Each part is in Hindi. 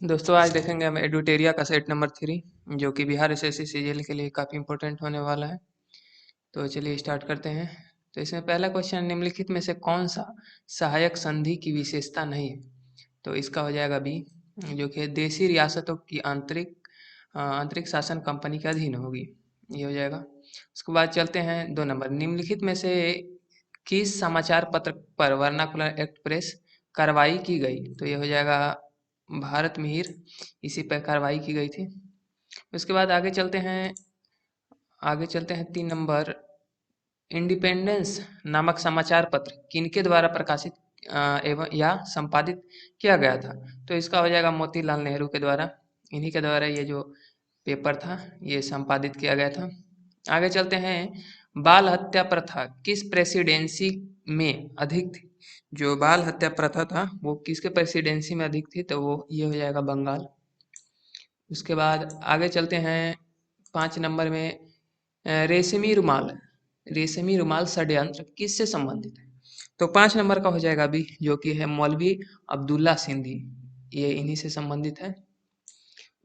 दोस्तों आज देखेंगे हम एडुटेरिया का सेट नंबर 3 जो कि बिहार एसएससी सीजीएल के लिए काफ़ी इंपॉर्टेंट होने वाला है। तो चलिए स्टार्ट करते हैं। तो इसमें पहला क्वेश्चन, निम्नलिखित में से कौन सा सहायक संधि की विशेषता नहीं है? तो इसका हो जाएगा बी, जो कि देशी रियासतों की आंतरिक शासन कंपनी के अधीन होगी, ये हो जाएगा। उसके बाद चलते हैं 2 नंबर, निम्नलिखित में से किस समाचार पत्र पर वर्नाकुलर एक्ट प्रेस कार्रवाई की गई? तो ये हो जाएगा भारत मिहिर, इसी पर कार्रवाई की गई थी। उसके बाद आगे चलते हैं 3 नंबर, इंडिपेंडेंस नामक समाचार पत्र किनके द्वारा प्रकाशित एवं या संपादित किया गया था? तो इसका हो जाएगा मोतीलाल नेहरू के द्वारा, इन्हीं के द्वारा ये जो पेपर था ये संपादित किया गया था। आगे चलते हैं, बाल हत्या प्रथा किस प्रेसिडेंसी में अधिक थी? जो बाल हत्या प्रथा था वो किसके प्रेसिडेंसी में अधिक थी? तो वो ये हो जाएगा बंगाल। उसके बाद आगे चलते हैं 5 नंबर में, रेशमी रुमाल षड्यंत्र किससे संबंधित है? तो 5 नंबर का हो जाएगा अभी, जो कि है मौलवी अब्दुल्ला सिंधी, ये इन्हीं से संबंधित है।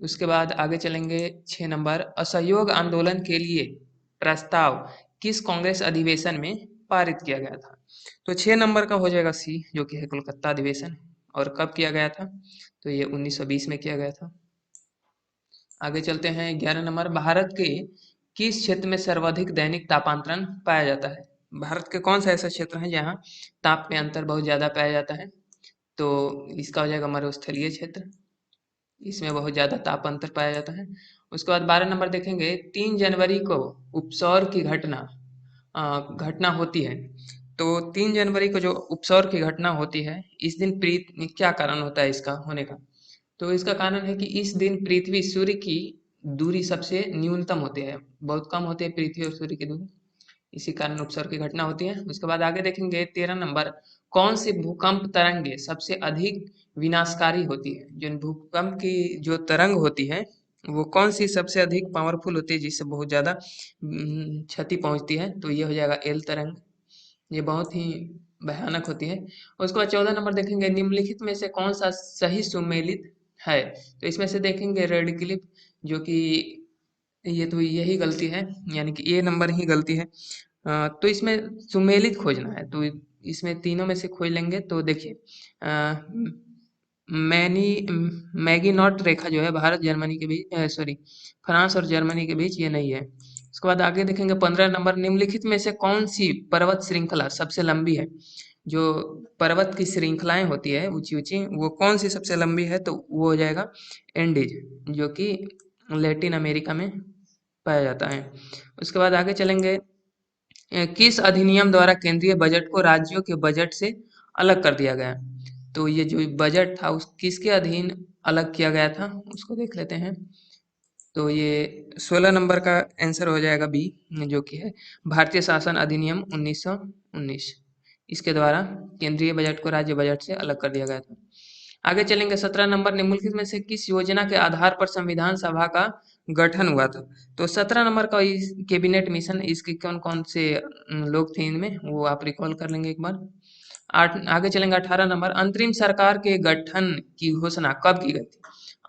उसके बाद आगे चलेंगे 6 नंबर, असहयोग आंदोलन के लिए प्रस्ताव किस कांग्रेस अधिवेशन में पारित किया गया था? तो 6 नंबर का हो जाएगा सी, जो कि है कोलकाता अधिवेशन। और कब किया गया था? तो ये 1920 में किया गया था। आगे चलते हैं 11 नंबर, भारत के किस क्षेत्र में सर्वाधिक दैनिक तापांतरण पाया जाता है? भारत के कौन सा ऐसा क्षेत्र है जहाँ ताप में अंतर बहुत ज्यादा पाया जाता है? तो इसका हो जाएगा मरुस्थलीय क्षेत्र, इसमें बहुत ज्यादा ताप अंतर पाया जाता है। उसके बाद 12 नंबर देखेंगे, 3 जनवरी को उपसौर की घटना होती है। तो 3 जनवरी को जो उपसौर की घटना होती है, इस दिन प्रीत क्या कारण होता है इसका होने का? तो इसका कारण है कि इस दिन पृथ्वी सूर्य की दूरी सबसे न्यूनतम होती है, बहुत कम होती है पृथ्वी और सूर्य की दूरी, इसी कारण उपसर्ग की घटना होती है। उसके बाद आगे देखेंगे 13 नंबर, कौन सी भूकंप तरंगे सबसे अधिक विनाशकारी होती है? जो भूकंप की जो तरंग होती है वो कौन सी सबसे अधिक पावरफुल होती है, जिससे बहुत ज्यादा क्षति पहुंचती है? तो ये हो जाएगा एल तरंग, ये बहुत ही भयानक होती है। उसके बाद 14 नंबर देखेंगे, निम्नलिखित में से कौन सा सही सुमेलित है? तो इसमें से देखेंगे रेड क्लिप, जो कि ये तो यही गलती है, यानी कि ए नंबर ही गलती है। तो इसमें सुमेलित खोजना है, तो इसमें तीनों में से खोज लेंगे। तो देखिए, मैनी मैगी नॉट रेखा जो है भारत जर्मनी के बीच, सॉरी, फ्रांस और जर्मनी के बीच, ये नहीं है। उसके बाद आगे देखेंगे 15 नंबर, निम्नलिखित में से कौन सी पर्वत श्रृंखला सबसे लंबी है? जो पर्वत की श्रृंखलाएं होती है ऊंची ऊंची, वो कौन सी सबसे लंबी है? तो वो हो जाएगा एंडीज, जो कि लैटिन अमेरिका में पाया जाता है। उसके बाद आगे चलेंगे, किस अधिनियम द्वारा केंद्रीय बजट को राज्यों के बजट से अलग कर दिया गया? तो ये जो बजट था उस किसके अधीन अलग किया गया था, उसको देख लेते हैं। तो ये 16 नंबर का आंसर हो जाएगा बी, जो कि है भारतीय शासन अधिनियम 1919, इसके द्वारा केंद्रीय बजट को राज्य बजट से अलग कर दिया गया था। आगे चलेंगे 17 नंबर, निम्नलिखित में से किस योजना के आधार पर संविधान सभा का गठन हुआ था? तो 17 नंबर का इस कैबिनेट मिशन, इसके कौन कौन से लोग थे इनमें, वो आप रिकॉल कर लेंगे एक बार। आगे चलेंगे 18 नंबर, अंतरिम सरकार के गठन की घोषणा कब की गई थी?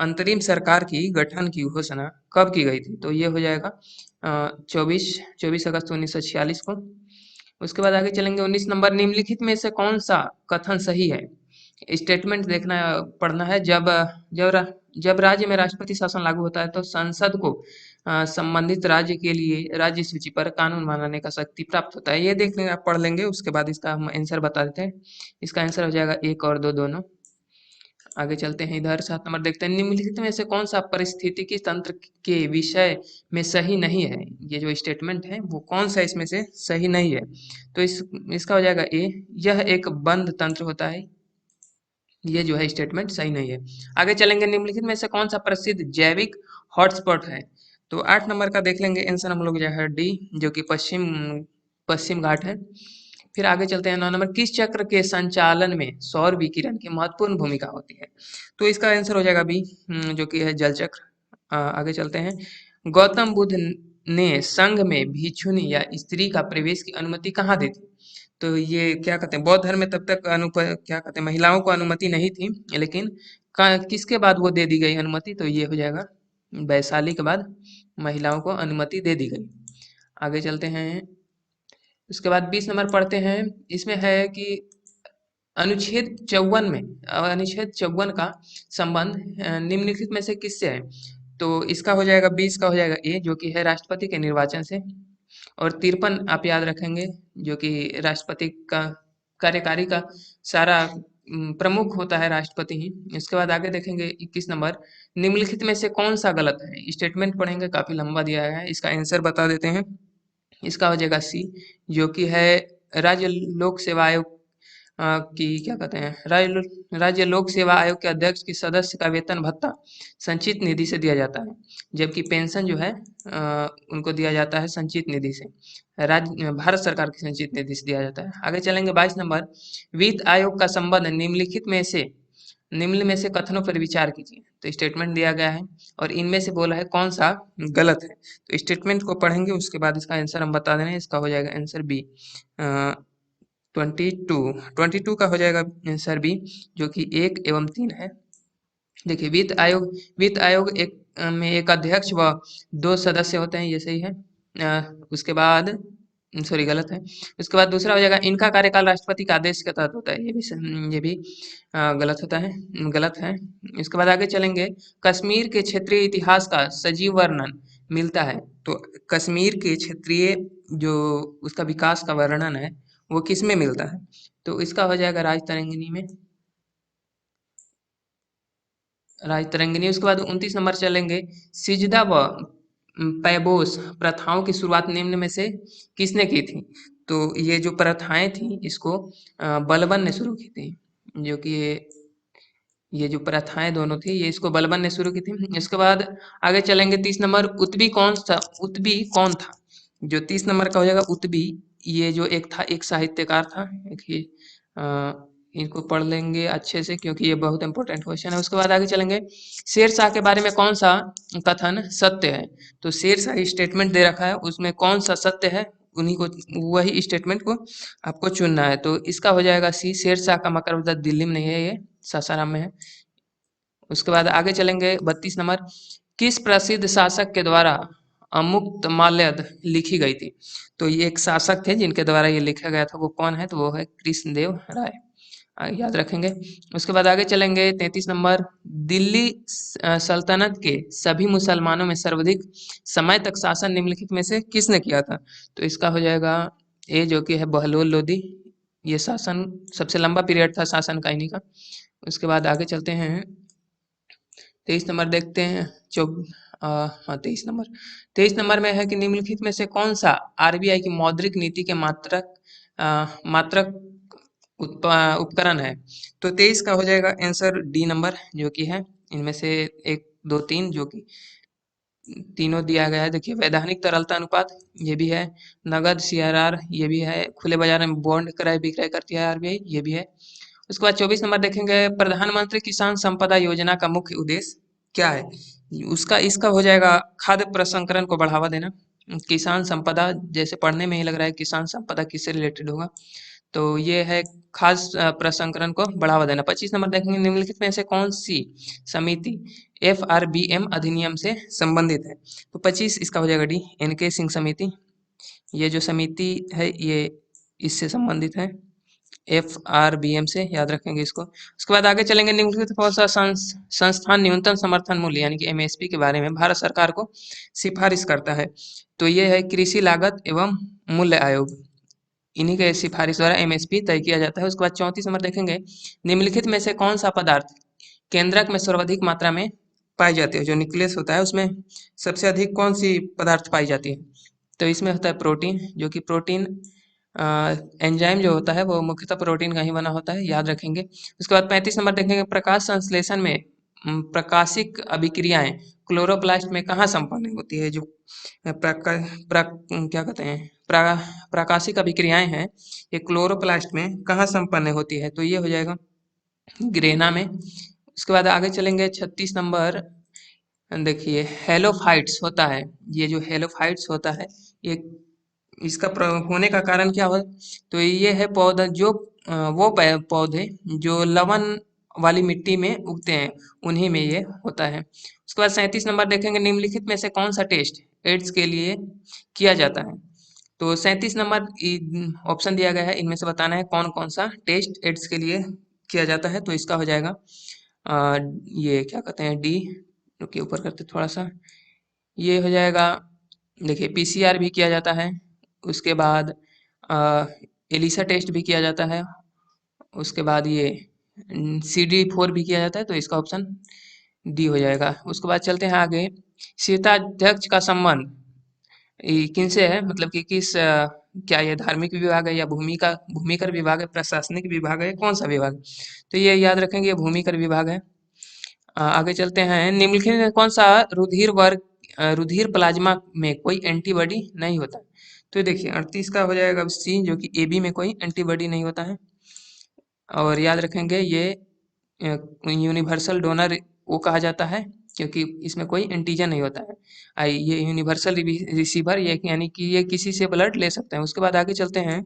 अंतरिम सरकार की गठन की घोषणा कब की गई थी? तो ये हो जाएगा 24 अगस्त 1946 को। उसके बाद आगे चलेंगे 19 नंबर, निम्नलिखित में से कौन सा कथन सही है? स्टेटमेंट देखना पढ़ना है। जब राज्य में राष्ट्रपति शासन लागू होता है तो संसद को संबंधित राज्य के लिए राज्य सूची पर कानून बनाने का शक्ति प्राप्त होता है। ये देख लेंगे, आप पढ़ लेंगे, उसके बाद इसका हम आंसर बता देते हैं। इसका आंसर हो जाएगा 1 और 2 दोनों। आगे चलते हैं, इधर 7 नंबर देखते हैं, निम्नलिखित में से कौन सा पारिस्थितिकी तंत्र के विषय में सही नहीं है? ये जो स्टेटमेंट है वो कौन सा इसमें से सही नहीं है? तो इसका हो जाएगा ए, यह एक बंद तंत्र होता है, ये जो है स्टेटमेंट सही नहीं है। आगे चलेंगे, निम्नलिखित में से कौन सा प्रसिद्ध जैविक हॉटस्पॉट है? तो 8 नंबर का देख लेंगे आंसर हम लोग, जो है डी, जो कि पश्चिम पश्चिम घाट है। फिर आगे चलते हैं 9 नंबर, किस चक्र के संचालन में सौर विकिरण की महत्वपूर्ण भूमिका होती है? तो इसका आंसर हो जाएगा बी, जो कि है जल चक्र। आगे चलते हैं, गौतम बुद्ध ने संघ में भिक्षुनी या स्त्री का प्रवेश की अनुमति कहाँ दी थी? तो ये क्या कहते हैं, बौद्ध धर्म में तब तक क्या कहते हैं, महिलाओं को अनुमति नहीं थी, लेकिन किसके बाद वो दे दी गई अनुमति, तो ये हो जाएगा वैशाली के बाद महिलाओं को अनुमति दे दी गई। आगे चलते हैं। उसके बाद 20 नंबर पढ़ते हैं। इसमें है कि अनुच्छेद 54 में अनुच्छेद 54 का संबंध निम्नलिखित में से किससे है। तो इसका हो जाएगा 20 का हो जाएगा ए, जो कि है राष्ट्रपति के निर्वाचन से। और 53 आप याद रखेंगे, जो कि राष्ट्रपति का कार्यकारी का सारा प्रमुख होता है राष्ट्रपति ही। इसके बाद आगे देखेंगे 21 नंबर, निम्नलिखित में से कौन सा गलत है। स्टेटमेंट पढ़ेंगे, काफी लंबा दिया गया है, इसका आंसर बता देते हैं। इसका हो जाएगा सी, जो कि है राज्य लोक सेवा आयोग की क्या कहते हैं, राज्य लोक सेवा आयोग के अध्यक्ष की सदस्य का वेतन भत्ता संचित निधि से दिया जाता है, जबकि पेंशन जो है उनको दिया जाता है संचित निधि से, राज्य भारत सरकार की संचित निधि से दिया जाता है। आगे चलेंगे 22 नंबर, वित्त आयोग का संबंध निम्न में से कथनों पर विचार कीजिए। तो स्टेटमेंट दिया गया है और इनमें से बोला है कौन सा गलत है। तो स्टेटमेंट को पढ़ेंगे, उसके बाद इसका आंसर हम बता देंगे। इसका हो जाएगा आंसर बी, 22 का हो जाएगा आंसर बी, जो कि 1 एवं 3 है। देखिए वित्त आयोग में एक अध्यक्ष व 2 सदस्य होते हैं, ये सही है। उसके बाद सॉरी गलत है। उसके बाद दूसरा हो जाएगा इनका कार्यकाल राष्ट्रपति के आदेश के तहत होता है, ये भी गलत होता है, गलत है। इसके बाद आगे चलेंगे, कश्मीर के क्षेत्रीय इतिहास का सजीव वर्णन मिलता है। तो कश्मीर के क्षेत्रीय जो उसका विकास का वर्णन है वो किस में मिलता है। तो इसका हो जाएगा राजतरंगिणी में, राजतरंगिणी। उसके बाद 29 नंबर चलेंगे, सिजदा व पैबोस प्रथाओं की शुरुआत निम्न में से किसने की थी। तो ये जो प्रथाएं थी इसको बलबन ने शुरू की थी, जो कि ये जो प्रथाएं दोनों थी ये इसको बलबन ने शुरू की थी। इसके बाद आगे चलेंगे 30 नंबर, उत्बी कौन था। जो 30 नंबर का हो जाएगा उत्बी, ये जो एक था, एक साहित्यकार था। देखिए इनको पढ़ लेंगे अच्छे से क्योंकि ये बहुत इंपॉर्टेंट क्वेश्चन है। उसके बाद आगे चलेंगे, शेरशाह के बारे में कौन सा कथन सत्य है। तो शेरशाह स्टेटमेंट दे रखा है, उसमें कौन सा सत्य है उन्हीं को, वही स्टेटमेंट को आपको चुनना है। तो इसका हो जाएगा सी, शेरशाह का मकबरा दिल्ली में नहीं है, ये सासाराम में है। उसके बाद आगे चलेंगे 32 नंबर, किस प्रसिद्ध शासक के द्वारा अमुक्त माल्यद लिखी गई थी। तो ये एक शासक थे जिनके द्वारा ये लिखा गया था, वो कौन है, तो वो है कृष्णदेव राय, याद रखेंगे। उसके बाद आगे चलेंगे 33 नंबर, दिल्ली सल्तनत के सभी मुसलमानों में सर्वाधिक समय तक शासन निम्नलिखित में से किसने किया था। तो इसका हो जाएगा ए, जो कि है बहलोल लोदी। ये शासन सबसे लंबा पीरियड था शासन का इन्हीं का। उसके बाद आगे चलते हैं 23 नंबर देखते हैं। हाँ 23 नंबर में है कि निम्नलिखित में से कौन सा आरबीआई की मौद्रिक नीति के मात्रक उपकरण है। तो 23 का हो जाएगा आंसर डी नंबर, जो कि है इनमें से 1 2 3, जो कि तीनों दिया गया है। देखिए वैधानिक तरलता अनुपात ये भी है, नगद सीआरआर ये भी है, खुले बाजार में बॉन्ड क्रय विक्रय करती है आरबीआई ये भी है। उसके बाद 24 नंबर देखेंगे, प्रधानमंत्री किसान संपदा योजना का मुख्य उद्देश्य क्या है। उसका इसका हो जाएगा खाद्य प्रसंस्करण को बढ़ावा देना। किसान संपदा जैसे पढ़ने में ही लग रहा है किसान संपदा किससे रिलेटेड होगा, तो ये है खाद्य प्रसंस्करण को बढ़ावा देना। 25 नंबर देखेंगे, निम्नलिखित में से कौन सी समिति FRBM अधिनियम से संबंधित है। तो 25 इसका हो जाएगा डी, NK सिंह समिति। ये जो समिति है ये इससे संबंधित है, FRBM से, याद रखेंगे इसको। उसके बाद आगे चलेंगे, निम्नलिखित कौन सा संस्थान न्यूनतम समर्थन मूल्य यानी कि MSP के बारे में भारत सरकार को सिफारिश करता है। तो ये है कृषि लागत एवं मूल्य आयोग, इन्हीं के सिफारिश द्वारा MSP तय किया जाता है। उसके बाद 34 नंबर देखेंगे, निम्नलिखित में से कौन सा पदार्थ केंद्रक में सर्वाधिक मात्रा में पाई जाती है। जो न्यूक्लियस होता है उसमें सबसे अधिक कौन सी पदार्थ पाई जाती है। तो इसमें होता है प्रोटीन, जो कि प्रोटीन एंजाइम जो होता है वो मुख्यतः प्रोटीन का ही बना होता है, याद रखेंगे। उसके बाद 35 नंबर देखेंगे, प्रकाश संश्लेषण में प्रकाशिक अभिक्रियाएं क्लोरोप्लास्ट में कहाँ संपन्न होती है। जो क्या कहते हैं प्रकाशिक अभिक्रियाएं हैं ये क्लोरोप्लास्ट में कहाँ संपन्न होती है। तो ये हो जाएगा ग्रेना में। उसके बाद आगे चलेंगे 36 नंबर, देखिए हेलोफाइट्स होता है, ये जो हेलोफाइट्स होता है ये इसका होने का कारण क्या हो। तो ये है पौधा जो वो पौधे जो लवण वाली मिट्टी में उगते हैं, उन्हीं में ये होता है। उसके बाद 37 नंबर देखेंगे, निम्नलिखित में से कौन सा टेस्ट एड्स के लिए किया जाता है। तो 37 नंबर ऑप्शन दिया गया है, इनमें से बताना है कौन कौन सा टेस्ट एड्स के लिए किया जाता है। तो इसका हो जाएगा ये क्या कहते हैं, डी, रुकिए ऊपर करते थोड़ा सा, ये हो जाएगा। देखिए पीसीआर भी किया जाता है, उसके बाद एलिसा टेस्ट भी किया जाता है, उसके बाद ये CD4 भी किया जाता है, तो इसका ऑप्शन डी हो जाएगा। उसके बाद चलते हैं आगे, शीर्षाध्यक्ष का संबंध किनसे है, मतलब कि किस क्या ये धार्मिक विभाग है या भूमिकर विभाग है, प्रशासनिक विभाग है, कौन सा विभाग? तो ये याद रखेंगे, ये भूमिकर विभाग है। आगे चलते हैं, निम्नलिखित में कौन सा रुधिर वर्ग रुधिर प्लाज्मा में कोई एंटीबॉडी नहीं होता है? तो देखिए 38 का हो जाएगा सी, जो कि AB में कोई एंटीबॉडी नहीं होता है। और याद रखेंगे ये यूनिवर्सल डोनर वो कहा जाता है क्योंकि इसमें कोई एंटीजन नहीं होता है। ये यूनिवर्सल रिसीवर, ये यानी कि ये किसी से ब्लड ले सकते हैं। उसके बाद आगे चलते हैं,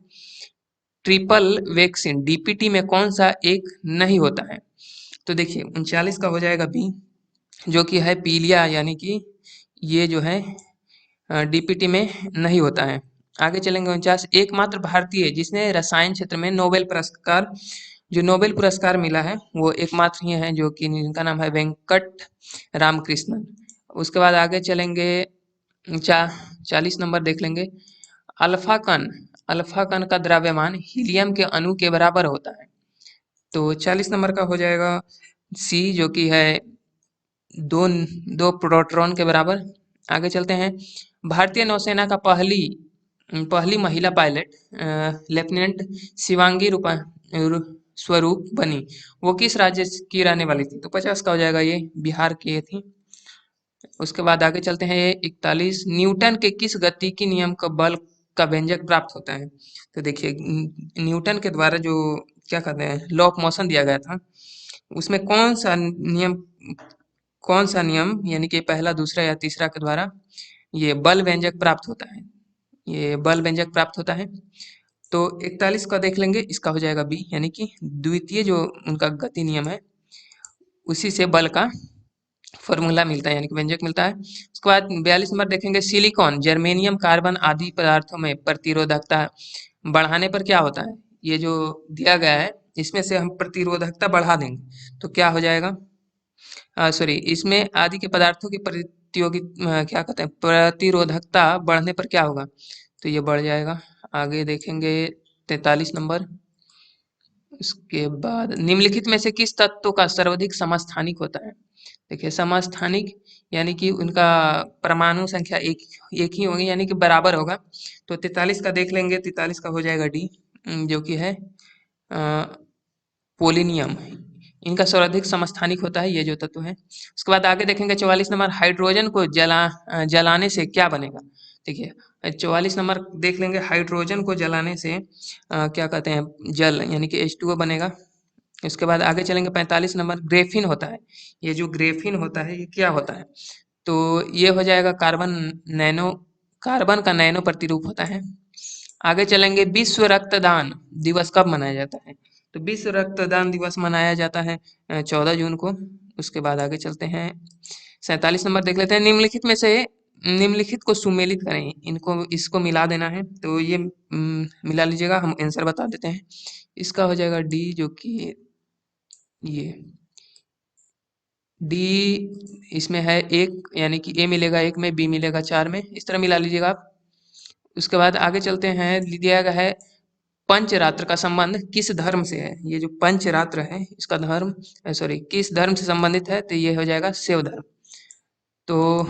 ट्रिपल वैक्सीन DPT में कौन सा एक नहीं होता है? तो देखिए 39 का हो जाएगा बी, जो कि है पीलिया, यानी कि ये जो है DPT में नहीं होता है। आगे चलेंगे 49, एकमात्र भारतीय जिसने रसायन क्षेत्र में नोबेल पुरस्कार, जो नोबेल पुरस्कार मिला है वो एकमात्र ही है, जो कि जिनका नाम है वेंकट रामकृष्णन। उसके बाद आगे चलेंगे 40 नंबर देख लेंगे, अल्फा कण का द्रव्यमान हीलियम के अणु के बराबर होता है। तो 40 नंबर का हो जाएगा सी, जो कि है दो दो प्रोटॉन के बराबर। आगे चलते हैं, भारतीय नौसेना का पहली महिला पायलट लेफ्टिनेंट शिवांगी स्वरूप बनी, वो किस राज्य की रहने वाली थी? तो 50 का हो जाएगा, ये बिहार की थी। उसके बाद आगे चलते हैं, 41, न्यूटन के किस गतिकी नियम का बल का व्यंजक प्राप्त होता है? तो देखिए न्यूटन के द्वारा जो क्या कहते हैं लॉ ऑफ मोशन दिया गया था, उसमें कौन सा नियम यानी कि पहला, दूसरा या तीसरा के द्वारा ये बल व्यंजक प्राप्त होता है, ये बल व्यंजक प्राप्त होता है। तो 41 का देख लेंगे, इसका हो जाएगा बी, यानी कि द्वितीय जो उनका गति नियम है उसी से बल का फॉर्मूला मिलता है, यानी कि व्यंजक मिलता है। उसके बाद 42 नंबर देखेंगे, सिलिकॉन, जर्मेनियम, कार्बन आदि पदार्थों में प्रतिरोधकता बढ़ाने पर क्या होता है? ये जो दिया गया है इसमें से हम प्रतिरोधकता बढ़ा देंगे तो क्या हो जाएगा, सॉरी, इसमें आदि के पदार्थों की क्या कहते हैं प्रतिरोधकता बढ़ने पर क्या होगा? तो ये बढ़ जाएगा। आगे देखेंगे 43 नंबर, उसके बाद निम्नलिखित में से किस तत्व का सर्वाधिक समस्थानिक होता है? देखिए समस्थानिक यानी कि उनका परमाणु संख्या एक एक ही होगी, यानी कि बराबर होगा। तो 43 का देख लेंगे, 43 का हो जाएगा डी, जो कि है पोलिनियम, इनका सर्वाधिक समस्थानिक होता है ये जो तत्व है। उसके बाद आगे देखेंगे 44 नंबर, हाइड्रोजन को जलाने से क्या बनेगा? देखिए 44 नंबर देख लेंगे, हाइड्रोजन को जलाने से क्या कहते हैं जल, यानी कि H2O बनेगा। इसके बाद आगे चलेंगे 45 नंबर, ग्रेफिन होता है, ये जो ग्रेफिन होता है ये क्या होता है? तो ये हो जाएगा कार्बन का नैनो प्रतिरूप होता है। आगे चलेंगे, विश्व रक्तदान दिवस कब मनाया जाता है? तो विश्व रक्तदान दिवस मनाया जाता है 14 जून को। उसके बाद आगे चलते हैं, 47 नंबर देख लेते हैं, निम्नलिखित को सुमेलित करें, इसको मिला देना है, तो ये मिला लीजिएगा, हम आंसर बता देते हैं। इसका हो जाएगा डी, जो कि ये डी, इसमें है एक, यानी कि ए मिलेगा एक में, बी मिलेगा 4 में, इस तरह मिला लीजिएगा आप। उसके बाद आगे चलते हैं, दिया गया है पंचरात्र का संबंध किस धर्म से है? ये जो पंचरात्र है इसका धर्म, सॉरी, किस धर्म से संबंधित है? तो ये हो जाएगा शिव धर्म। तो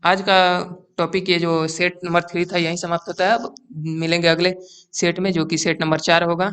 आज का टॉपिक ये जो सेट नंबर 3 था यहीं समाप्त होता है। अब मिलेंगे अगले सेट में, जो कि सेट नंबर 4 होगा।